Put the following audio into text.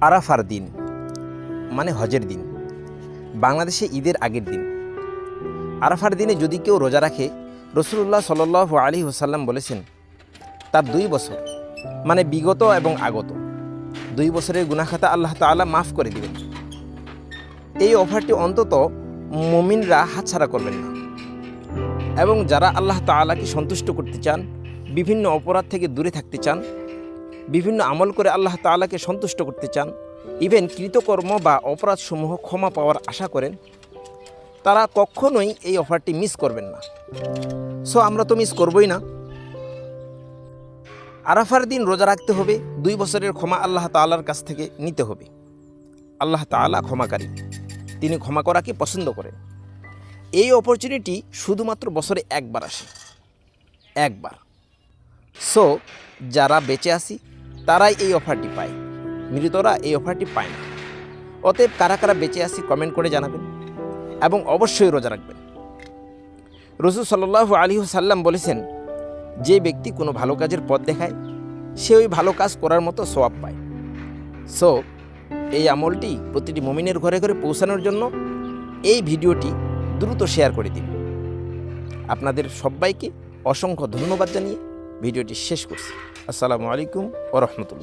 আরাফার দিন মানে হজের দিন, বাংলাদেশে ঈদের আগের দিন। আরাফার দিনে যদি কেউ রোজা রাখে, রাসূলুল্লাহ সাল্লাল্লাহু আলাইহি ওয়াসাল্লাম বলেছেন তার 2 বছর মানে বিগত এবং আগত 2 বছরের গুনাহ খাতা আল্লাহ তাআলা মাফ করে দিবেন। এই অফারটি অন্তত মুমিনরা হাতছাড়া করবেন না। এবং যারা আল্লাহ তাআলাকে সন্তুষ্ট করতে চান, বিভিন্ন অপরাধ থেকে দূরে থাকতে চান, বিভিন্ন আমল করে আল্লাহ তাআলাকে সন্তুষ্ট করতে চান, ইভেন কৃতকর্ম বা অপরাধসমূহ ক্ষমা পাওয়ার আশা করেন, তারা কখনোই এই অফারটি মিস করবেন না। সো আমরা তো মিস করবই না। আরাফার দিন রোজা রাখতে হবে, 2 বছরের ক্ষমা আল্লাহ তাআলার কাছ থেকে নিতে হবে। আল্লাহ তাআলা ক্ষমাকারী, তিনি ক্ষমা করাকে পছন্দ করেন। এই অপরচুনিটি শুধুমাত্র বছরে একবার আসে, একবার। সো যারা বেঁচে আসি তারাই এই অফারটি পায়, মৃতরা এই অফারটি পায় না। অতএব কারা কারা বেঁচে আসি কমেন্ট করে জানাবেন এবং অবশ্যই রোজা রাখবেন। রাসূল সাল্লাল্লাহু আলাইহি ওয়াসাল্লাম বলেছেন, যে ব্যক্তি কোনো ভালো কাজের পথ দেখায় সে ওই ভালো কাজ করার মতো সওয়াব পায়। সো এই আমলটি প্রতিটি মুমিনের ঘরে ঘরে পৌঁছানোর জন্য এই ভিডিওটি দ্রুত শেয়ার করে দিন। আপনাদের সবাইকে অসংখ্য ধন্যবাদ জানিয়ে ভিডিওটি শেষ করছি। আসসালামু আলাইকুম ওয়া রাহমাতুল্লাহ।